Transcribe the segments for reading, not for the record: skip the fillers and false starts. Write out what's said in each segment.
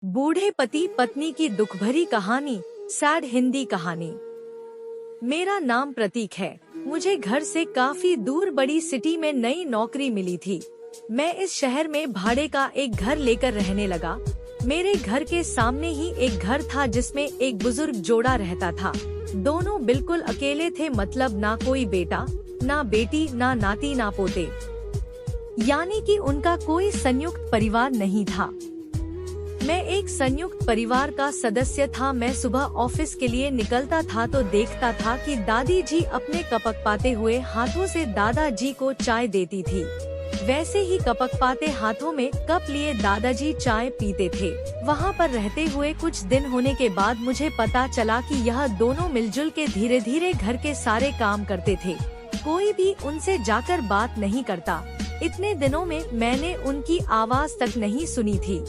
बूढ़े पति पत्नी की दुखभरी कहानी, सैड हिंदी कहानी। मेरा नाम प्रतीक है। मुझे घर से काफी दूर बड़ी सिटी में नई नौकरी मिली थी। मैं इस शहर में भाड़े का एक घर लेकर रहने लगा। मेरे घर के सामने ही एक घर था जिसमें एक बुजुर्ग जोड़ा रहता था। दोनों बिल्कुल अकेले थे, मतलब ना कोई बेटा, ना बेटी, ना नाती, ना पोते, यानी कि उनका कोई संयुक्त परिवार नहीं था। मैं एक संयुक्त परिवार का सदस्य था। मैं सुबह ऑफिस के लिए निकलता था तो देखता था कि दादी जी अपने कपकपाते हुए हाथों से दादाजी को चाय देती थी। वैसे ही कपकपाते हाथों में कप लिए दादाजी चाय पीते थे। वहाँ पर रहते हुए कुछ दिन होने के बाद मुझे पता चला कि यह दोनों मिलजुल के धीरे धीरे घर के सारे काम करते थे। कोई भी उनसे जाकर बात नहीं करता। इतने दिनों में मैंने उनकी आवाज तक नहीं सुनी थी।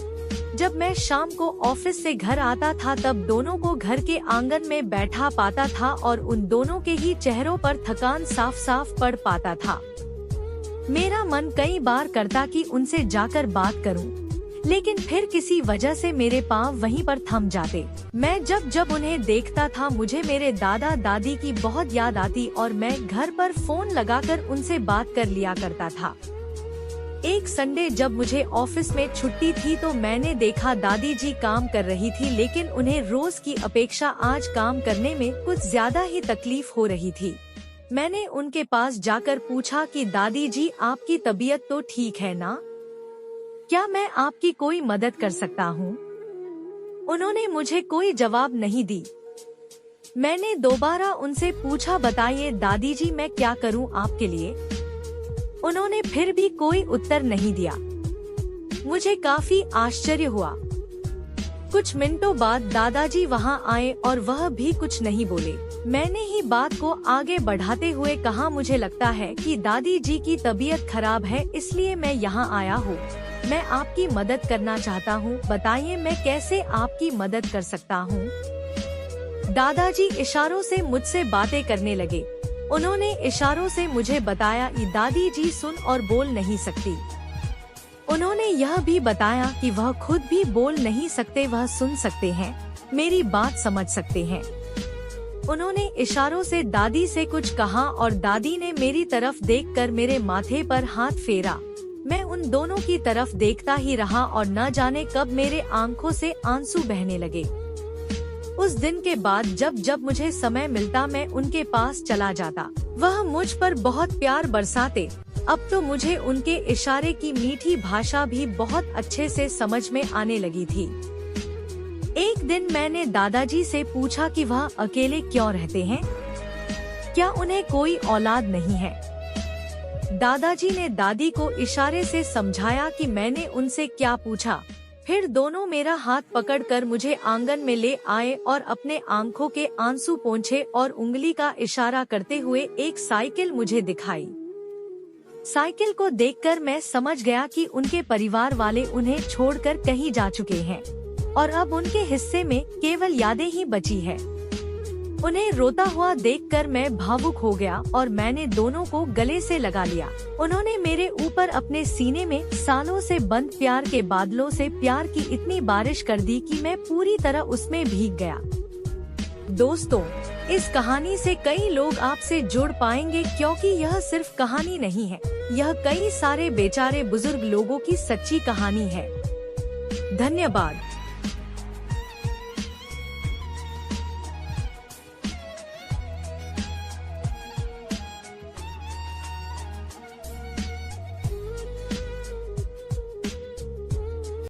जब मैं शाम को ऑफिस से घर आता था तब दोनों को घर के आंगन में बैठा पाता था और उन दोनों के ही चेहरों पर थकान साफ साफ पड़ पाता था। मेरा मन कई बार करता कि उनसे जाकर बात करूं, लेकिन फिर किसी वजह से मेरे पांव वहीं पर थम जाते। मैं जब उन्हें देखता था मुझे मेरे दादा दादी की बहुत याद आती और मैं घर पर फोन लगाकर उनसे बात कर लिया करता था। एक संडे जब मुझे ऑफिस में छुट्टी थी तो मैंने देखा दादी जी काम कर रही थी, लेकिन उन्हें रोज की अपेक्षा आज काम करने में कुछ ज्यादा ही तकलीफ हो रही थी। मैंने उनके पास जाकर पूछा कि दादी जी, आपकी तबीयत तो ठीक है ना? क्या मैं आपकी कोई मदद कर सकता हूँ? उन्होंने मुझे कोई जवाब नहीं दी। मैंने दोबारा उनसे पूछा, बताइए दादी जी, मैं क्या करूँ आपके लिए? उन्होंने फिर भी कोई उत्तर नहीं दिया। मुझे काफी आश्चर्य हुआ। कुछ मिनटों बाद दादाजी वहां आए और वह भी कुछ नहीं बोले। मैंने ही बात को आगे बढ़ाते हुए कहा, मुझे लगता है कि दादी जी की तबीयत खराब है, इसलिए मैं यहाँ आया हूँ। मैं आपकी मदद करना चाहता हूँ। बताइए मैं कैसे आपकी मदद कर सकता हूँ? दादाजी इशारों से मुझसे बातें करने लगे। उन्होंने इशारों से मुझे बताया कि दादी जी सुन और बोल नहीं सकती। उन्होंने यह भी बताया कि वह खुद भी बोल नहीं सकते, वह सुन सकते हैं, मेरी बात समझ सकते हैं। उन्होंने इशारों से दादी से कुछ कहा और दादी ने मेरी तरफ देखकर मेरे माथे पर हाथ फेरा। मैं उन दोनों की तरफ देखता ही रहा और न जाने कब मेरे आंखों से आंसू बहने लगे। उस दिन के बाद जब मुझे समय मिलता मैं उनके पास चला जाता। वह मुझ पर बहुत प्यार बरसाते। अब तो मुझे उनके इशारे की मीठी भाषा भी बहुत अच्छे से समझ में आने लगी थी। एक दिन मैंने दादाजी से पूछा कि वह अकेले क्यों रहते हैं, क्या उन्हें कोई औलाद नहीं है? दादाजी ने दादी को इशारे से समझाया कि मैंने उनसे क्या पूछा। फिर दोनों मेरा हाथ पकड़कर मुझे आंगन में ले आए और अपने आंखों के आंसू पोंछे और उंगली का इशारा करते हुए एक साइकिल मुझे दिखाई। साइकिल को देखकर मैं समझ गया कि उनके परिवार वाले उन्हें छोड़कर कहीं जा चुके हैं और अब उनके हिस्से में केवल यादें ही बची है। उन्हें रोता हुआ देखकर मैं भावुक हो गया और मैंने दोनों को गले से लगा लिया। उन्होंने मेरे ऊपर अपने सीने में सालों से बंद प्यार के बादलों से प्यार की इतनी बारिश कर दी कि मैं पूरी तरह उसमें भीग गया। दोस्तों, इस कहानी से कई लोग आपसे जुड़ पाएंगे, क्योंकि यह सिर्फ कहानी नहीं है, यह कई सारे बेचारे बुजुर्ग लोगों की सच्ची कहानी है। धन्यवाद।